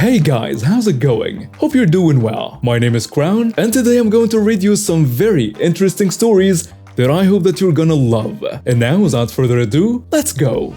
Hey guys, how's it going? Hope you're doing well. My name is Crown, and today I'm going to read you some very interesting stories that I hope that you're gonna love. And now, without further ado, let's go!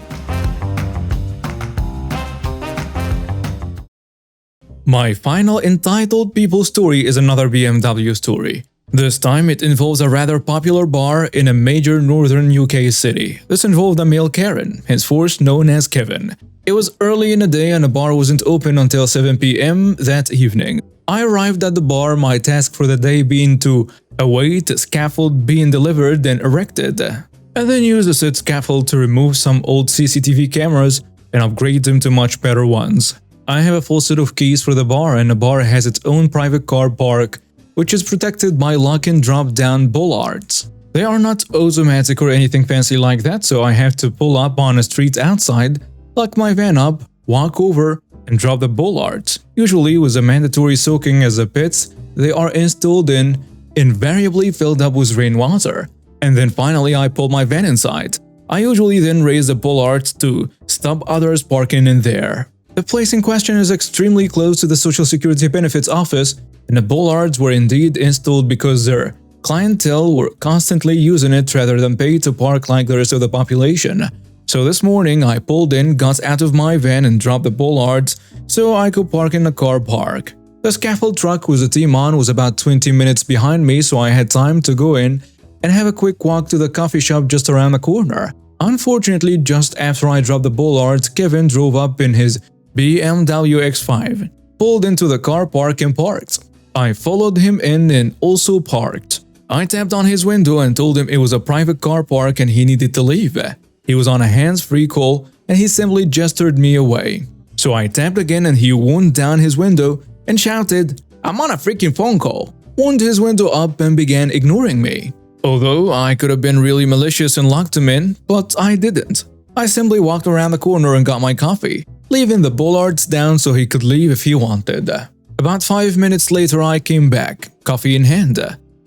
My final entitled People story is another BMW story. This time it involves a rather popular bar in a major northern UK city. This involved a male Karen, henceforth known as Kevin. It was early in the day and the bar wasn't open until 7 p.m. that evening. I arrived at the bar, my task for the day being to await a scaffold being delivered and erected, and then use the said scaffold to remove some old CCTV cameras and upgrade them to much better ones. I have a full set of keys for the bar, and the bar has its own private car park, which is protected by lock and drop down bollards. They are not automatic or anything fancy like that, so I have to pull up on a street outside, lock my van up, walk over, and drop the bollards. Usually with a mandatory soaking as the pits they are installed in invariably filled up with rainwater. And then finally I pull my van inside. I usually then raise the bollards to stop others parking in there. The place in question is extremely close to the Social Security Benefits office, and the bollards were indeed installed because their clientele were constantly using it rather than pay to park like the rest of the population. So this morning I pulled in, got out of my van and dropped the bollards so I could park in the car park. The scaffold truck with the team on was about 20 minutes behind me, so I had time to go in and have a quick walk to the coffee shop just around the corner. Unfortunately, just after I dropped the bollards, Kevin drove up in his BMW X5, pulled into the car park and parked. I followed him in and also parked. I tapped on his window and told him it was a private car park and he needed to leave. He was on a hands-free call and he simply gestured me away. So I tapped again and he wound down his window and shouted, "I'm on a freaking phone call," wound his window up and began ignoring me. Although I could have been really malicious and locked him in, but I didn't. I simply walked around the corner and got my coffee, leaving the bollards down so he could leave if he wanted. About 5 minutes later I came back, coffee in hand.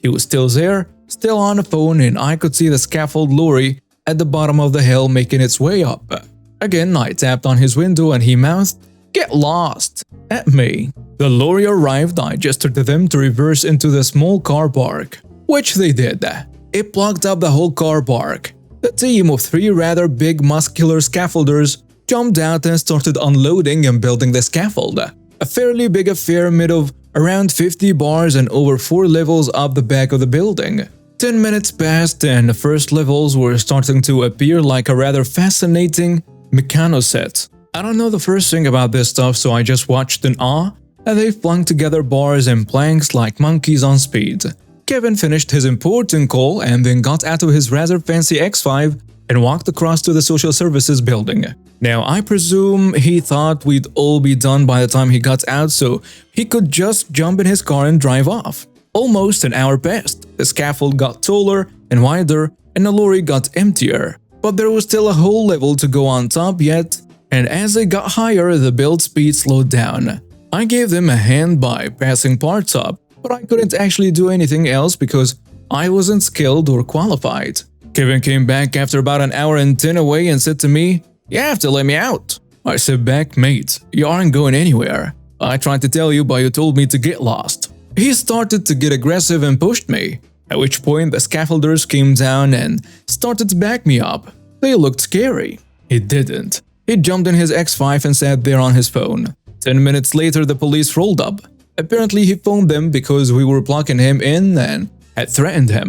He was still there, still on the phone, and I could see the scaffold lorry at the bottom of the hill making its way up. Again, I tapped on his window and he mouthed, "Get lost," at me. The lorry arrived, I gestured to them to reverse into the small car park, which they did. It blocked up the whole car park. The team of 3 rather big muscular scaffolders jumped out and started unloading and building the scaffold. A fairly big affair made of around 50 bars and over 4 levels up the back of the building. 10 minutes passed and the first levels were starting to appear like a rather fascinating mechano set. I don't know the first thing about this stuff, so I just watched in awe as they flung together bars and planks like monkeys on speed. Kevin finished his important call and then got out of his rather fancy X5 and walked across to the social services building. Now, I presume he thought we'd all be done by the time he got out, so he could just jump in his car and drive off. Almost an hour passed, the scaffold got taller and wider, and the lorry got emptier. But there was still a whole level to go on top yet, and as they got higher, the build speed slowed down. I gave them a hand by passing parts up, but I couldn't actually do anything else because I wasn't skilled or qualified. Kevin came back after about an hour and 10 away and said to me, "You have to let me out." I said back, "Mate, you aren't going anywhere. I tried to tell you, but you told me to get lost." He started to get aggressive and pushed me, at which point the scaffolders came down and started to back me up. They looked scary. He didn't. He jumped in his X5 and sat there on his phone. 10 minutes later the police rolled up. Apparently he phoned them because we were blocking him in and had threatened him.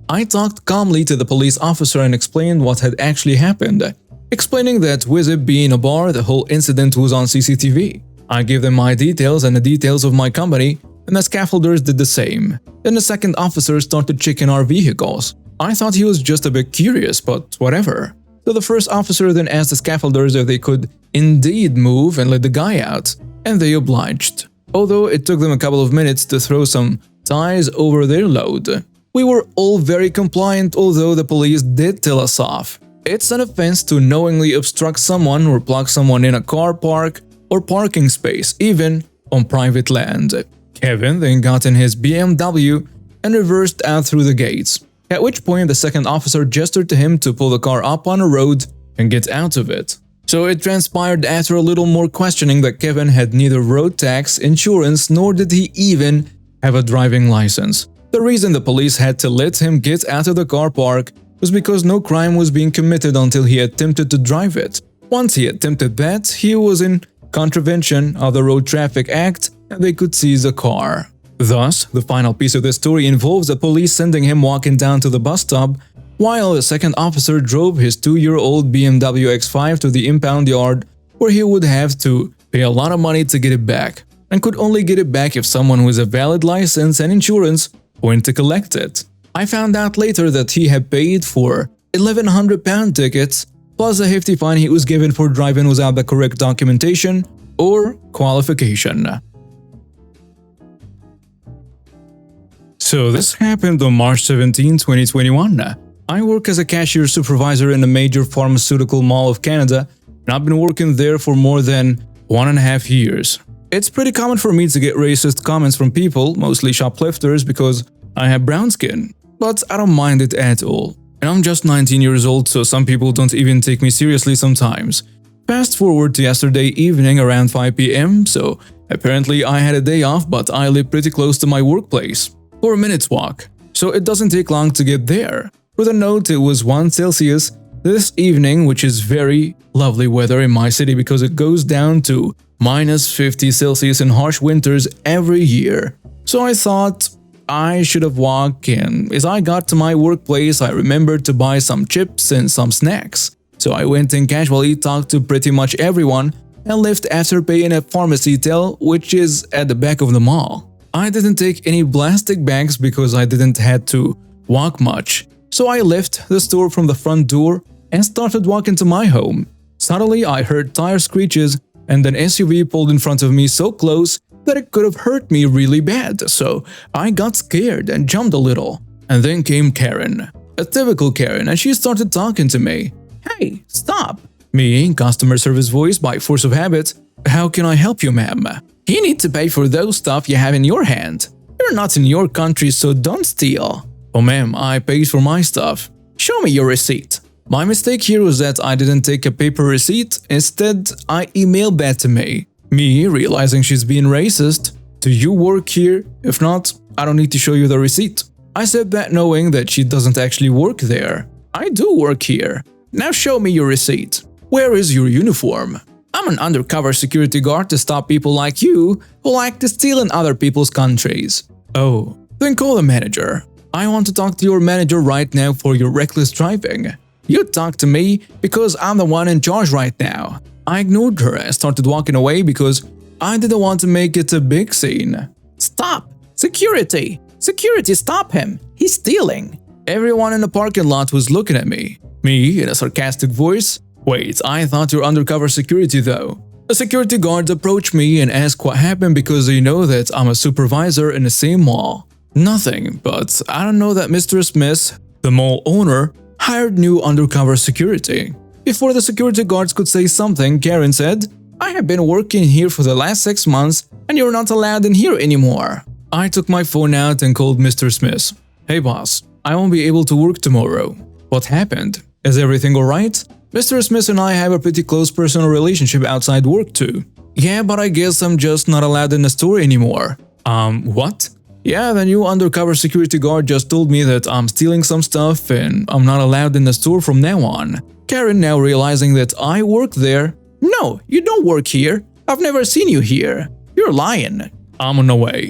I talked calmly to the police officer and explained what had actually happened, explaining that with it being a bar, the whole incident was on CCTV. I gave them my details and the details of my company, and the scaffolders did the same. Then the second officer started checking our vehicles. I thought he was just a bit curious, but whatever. So the first officer then asked the scaffolders if they could indeed move and let the guy out, and they obliged. Although it took them a couple of minutes to throw some ties over their load. We were all very compliant, although the police did tell us off. It's an offense to knowingly obstruct someone or block someone in a car park or parking space, even on private land. Kevin then got in his BMW and reversed out through the gates, at which point the second officer gestured to him to pull the car up on a road and get out of it. So it transpired after a little more questioning that Kevin had neither road tax, insurance, nor did he even have a driving license. The reason the police had to let him get out of the car park was because no crime was being committed until he attempted to drive it. Once he attempted that, he was in contravention of the Road Traffic Act and they could seize the car. Thus, the final piece of the story involves the police sending him walking down to the bus stop while a second officer drove his 2-year-old BMW X5 to the impound yard where he would have to pay a lot of money to get it back, and could only get it back if someone with a valid license and insurance went to collect it. I found out later that he had paid for £1,100 tickets, plus a hefty fine he was given for driving without the correct documentation or qualification. So this happened on March 17, 2021. I work as a cashier supervisor in a major pharmaceutical mall of Canada, and I've been working there for more than 1.5 years. It's pretty common for me to get racist comments from people, mostly shoplifters, because I have brown skin, but I don't mind it at all. And I'm just 19 years old, so some people don't even take me seriously sometimes. Fast forward to yesterday evening around 5 p.m, so apparently I had a day off, but I live pretty close to my workplace, 4 minutes walk, so it doesn't take long to get there. With a note, it was 1 Celsius this evening, which is very lovely weather in my city because it goes down to -50 Celsius in harsh winters every year. So I thought I should have walked, and as I got to my workplace, I remembered to buy some chips and some snacks. So I went and casually talked to pretty much everyone and left after paying a pharmacy till, which is at the back of the mall. I didn't take any plastic bags because I didn't have to walk much. So I left the store from the front door and started walking to my home. Suddenly I heard tire screeches and an SUV pulled in front of me so close that it could have hurt me really bad, so I got scared and jumped a little. And then came Karen, a typical Karen, and she started talking to me. "Hey, stop!" Me, customer service voice by force of habit. "How can I help you, ma'am?" "You need to pay for those stuff you have in your hand. You're not in your country, so don't steal." "Oh ma'am, I paid for my stuff." "Show me your receipt." My mistake here was that I didn't take a paper receipt, instead I emailed that to me. Me, realizing she's being racist. "Do you work here? If not, I don't need to show you the receipt." I said that knowing that she doesn't actually work there. "I do work here. Now show me your receipt." "Where is your uniform?" "I'm an undercover security guard to stop people like you who like to steal in other people's countries." "Oh, then call the manager." "I want to talk to your manager right now for your reckless driving." "You talk to me because I'm the one in charge right now." I ignored her and started walking away because I didn't want to make it a big scene. "Stop! Security! Security, stop him! He's stealing!" Everyone in the parking lot was looking at me. Me, in a sarcastic voice. "Wait, I thought you're undercover security though." The security guards approached me and asked what happened because they know that I'm a supervisor in the same mall. Nothing, but I don't know that Mr. Smith, the mall owner, hired new undercover security. Before the security guards could say something, Karen said, "I have been working here for the last 6 months and you're not allowed in here anymore." I took my phone out and called Mr. Smith. "Hey boss, I won't be able to work tomorrow." "What happened? Is everything alright?" Mr. Smith and I have a pretty close personal relationship outside work too. "Yeah, but I guess I'm just not allowed in the store anymore." What?" "Yeah, the new undercover security guard just told me that I'm stealing some stuff and I'm not allowed in the store from now on." Karen, now realizing that I work there. "No, you don't work here. I've never seen you here. You're lying." "I'm on the way."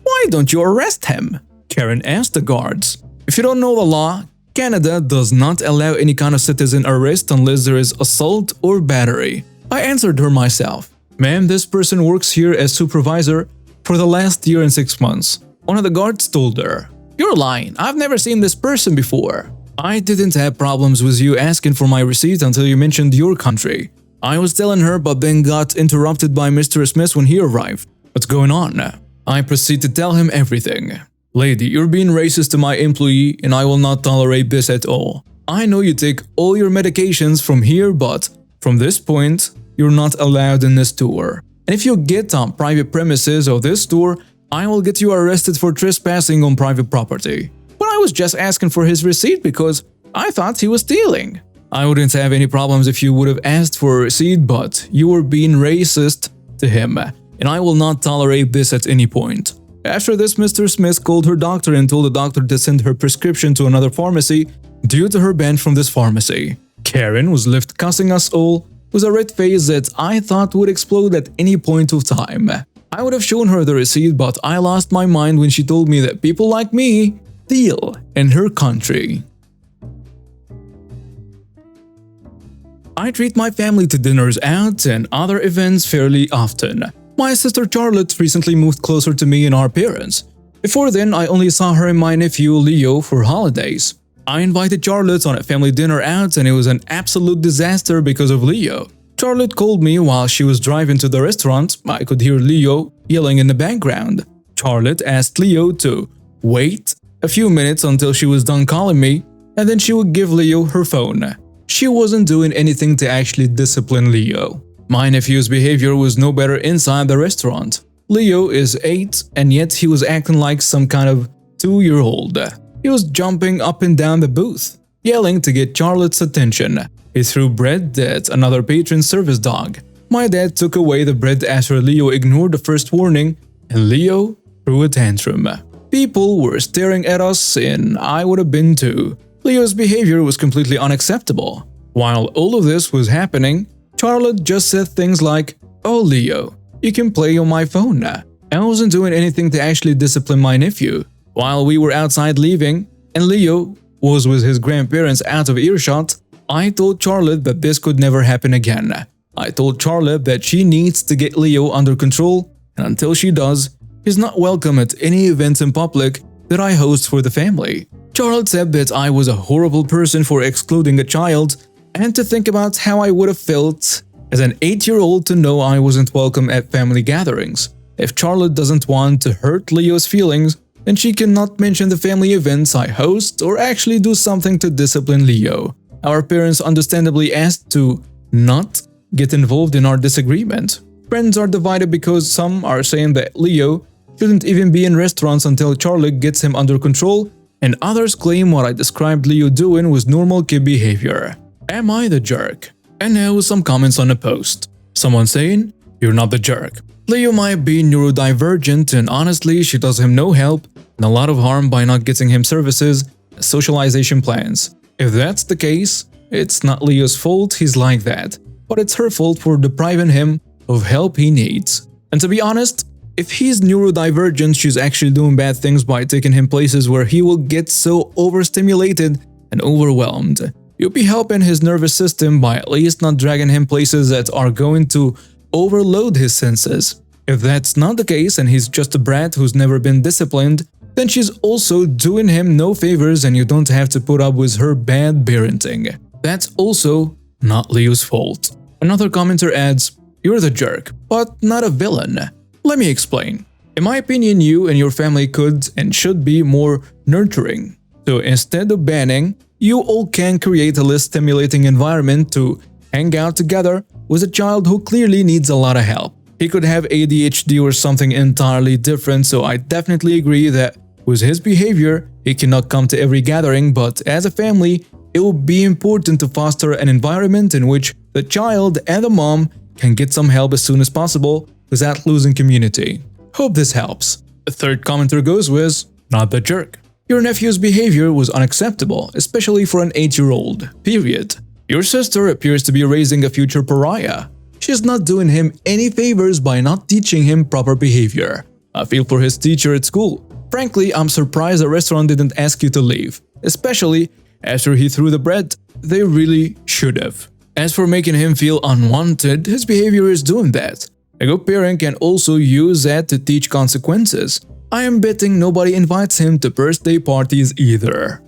"Why don't you arrest him?" Karen asked the guards. If you don't know the law, Canada does not allow any kind of citizen arrest unless there is assault or battery. I answered her myself. "Ma'am, this person works here as supervisor for the last year and 6 months. One of the guards told her. "You're lying. I've never seen this person before." "I didn't have problems with you asking for my receipt until you mentioned your country." I was telling her, but then got interrupted by Mr. Smith when he arrived. "What's going on?" I proceed to tell him everything. "Lady, you're being racist to my employee and I will not tolerate this at all. I know you take all your medications from here, but from this point, you're not allowed in this store. And if you get on private premises of this store, I will get you arrested for trespassing on private property." But I was just asking for his receipt because I thought he was stealing. I wouldn't have any problems if you would have asked for a receipt, but you were being racist to him, and I will not tolerate this at any point. After this, Mr. Smith called her doctor and told the doctor to send her prescription to another pharmacy due to her ban from this pharmacy. Karen was left cussing us all with a red face that I thought would explode at any point of time. I would have shown her the receipt, but I lost my mind when she told me that people like me steal in her country. I treat my family to dinners out and other events fairly often. My sister Charlotte recently moved closer to me and our parents. Before then, I only saw her and my nephew Leo for holidays. I invited Charlotte on a family dinner out and it was an absolute disaster because of Leo. Charlotte called me while she was driving to the restaurant. I could hear Leo yelling in the background. Charlotte asked Leo to wait a few minutes until she was done calling me, and then she would give Leo her phone. She wasn't doing anything to actually discipline Leo. My nephew's behavior was no better inside the restaurant. Leo is 8 and yet he was acting like some kind of 2-year-old. He was jumping up and down the booth, yelling to get Charlotte's attention. He threw bread at another patron's service dog. My dad took away the bread after Leo ignored the first warning, and Leo threw a tantrum. People were staring at us and I would have been too. Leo's behavior was completely unacceptable. While all of this was happening, Charlotte just said things like, "Oh Leo, you can play on my phone now." I wasn't doing anything to actually discipline my nephew. While we were outside leaving and Leo was with his grandparents out of earshot, I told Charlotte that this could never happen again. I told Charlotte that she needs to get Leo under control, and until she does, he's not welcome at any events in public that I host for the family. Charlotte said that I was a horrible person for excluding a child, and to think about how I would have felt as an 8-year-old to know I wasn't welcome at family gatherings. If Charlotte doesn't want to hurt Leo's feelings, then she cannot mention the family events I host or actually do something to discipline Leo. Our parents understandably asked to not get involved in our disagreement. Friends are divided because some are saying that Leo shouldn't even be in restaurants until Charlotte gets him under control, and others claim what I described Leo doing was normal kid behavior. Am I the jerk? And now some comments on the post. Someone saying, "You're not the jerk. Leo might be neurodivergent and honestly she does him no help and a lot of harm by not getting him services and socialization plans. If that's the case, it's not Leo's fault he's like that, but it's her fault for depriving him of help he needs. And to be honest, if he's neurodivergent, she's actually doing bad things by taking him places where he will get so overstimulated and overwhelmed. You'll be helping his nervous system by at least not dragging him places that are going to overload his senses. If that's not the case and he's just a brat who's never been disciplined, then she's also doing him no favors and you don't have to put up with her bad parenting. That's also not Leo's fault." Another commenter adds, "You're the jerk, but not a villain. Let me explain. In my opinion, you and your family could and should be more nurturing. So instead of banning, you all can create a less stimulating environment to hang out together with a child who clearly needs a lot of help. He could have ADHD or something entirely different, so I definitely agree that with his behavior, he cannot come to every gathering, but as a family, it will be important to foster an environment in which the child and the mom can get some help as soon as possible without losing community. Hope this helps." The third commenter goes with, "Not the jerk. Your nephew's behavior was unacceptable, especially for an 8-year-old. Period. Your sister appears to be raising a future pariah. She's not doing him any favors by not teaching him proper behavior. I feel for his teacher at school. Frankly, I'm surprised the restaurant didn't ask you to leave, especially after he threw the bread. They really should have. As for making him feel unwanted, his behavior is doing that. A good parent can also use that to teach consequences. I am betting nobody invites him to birthday parties either."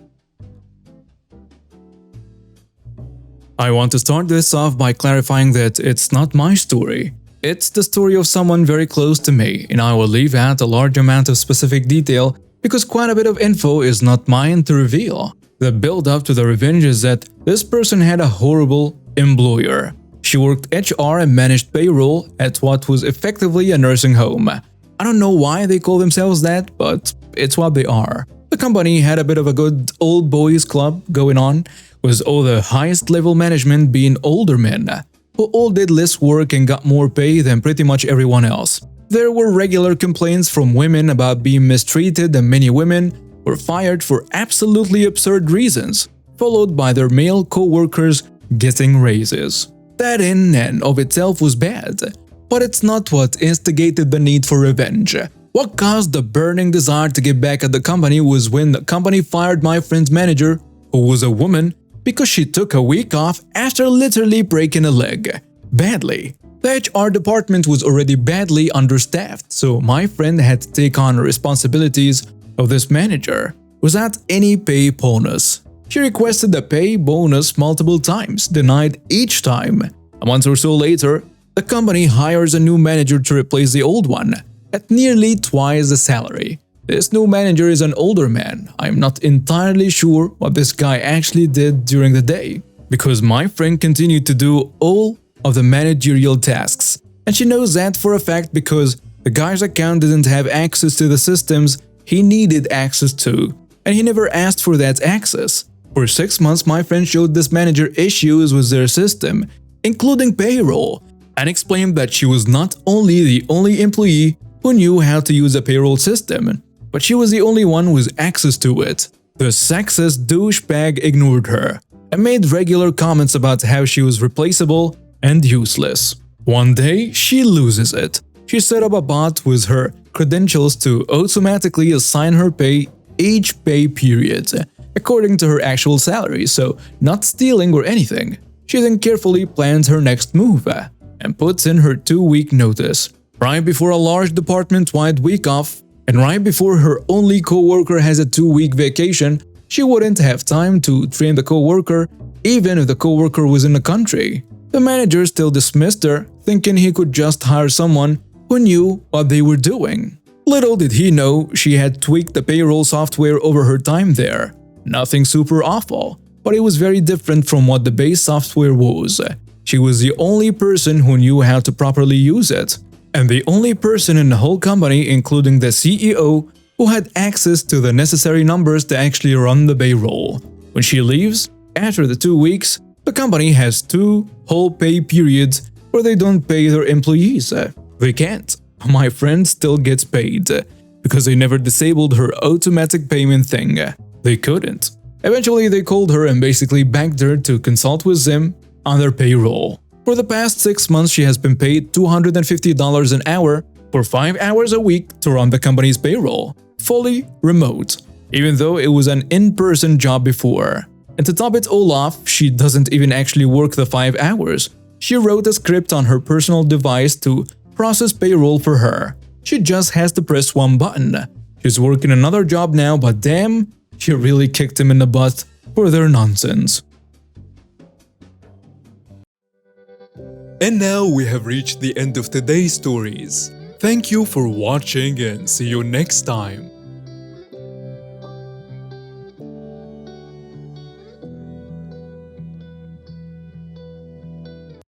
I want to start this off by clarifying that it's not my story. It's the story of someone very close to me, and I will leave out a large amount of specific detail because quite a bit of info is not mine to reveal. The build-up to the revenge is that this person had a horrible employer. She worked HR and managed payroll at what was effectively a nursing home. I don't know why they call themselves that, but it's what they are. The company had a bit of a good old boys club going on, with all the highest level management being older men, who all did less work and got more pay than pretty much everyone else. There were regular complaints from women about being mistreated, and many women were fired for absolutely absurd reasons, followed by their male co-workers getting raises. That in and of itself was bad, but it's not what instigated the need for revenge. What caused the burning desire to get back at the company was when the company fired my friend's manager, who was a woman, because she took a week off after literally breaking a leg. Badly. The HR department was already badly understaffed, so my friend had to take on the responsibilities of this manager without any pay bonus. She requested a pay bonus multiple times, denied each time. A month or so later, the company hires a new manager to replace the old one, at nearly twice the salary. This new manager is an older man. I'm not entirely sure what this guy actually did during the day, because my friend continued to do all of the managerial tasks, and she knows that for a fact because the guy's account didn't have access to the systems he needed access to, and he never asked for that access. For 6 months, my friend showed this manager issues with their system, including payroll, and explained that she was not only the only employee who knew how to use a payroll system, but she was the only one with access to it. The sexist douchebag ignored her and made regular comments about how she was replaceable and useless. One day, she loses it. She set up a bot with her credentials to automatically assign her pay each pay period, according to her actual salary, so not stealing or anything. She then carefully plans her next move and puts in her 2-week notice, right before a large department-wide week off, and right before her only co-worker has a 2-week vacation. She wouldn't have time to train the co-worker, even if the co-worker was in the country. The manager still dismissed her, thinking he could just hire someone who knew what they were doing. Little did he know she had tweaked the payroll software over her time there. Nothing super awful, but it was very different from what the base software was. She was the only person who knew how to properly use it, and the only person in the whole company, including the CEO, who had access to the necessary numbers to actually run the payroll. When she leaves, after the 2 weeks, the company has 2 whole pay periods where they don't pay their employees. They can't. My friend still gets paid, because they never disabled her automatic payment thing. They couldn't. Eventually, they called her and basically begged her to consult with them on their payroll. For the past 6 months, she has been paid $250 an hour for 5 hours a week to run the company's payroll, fully remote, even though it was an in-person job before. And to top it all off, she doesn't even actually work the 5 hours. She wrote a script on her personal device to process payroll for her. She just has to press one button. She's working another job now, but damn, she really kicked him in the butt for their nonsense. And now we have reached the end of today's stories. Thank you for watching and see you next time.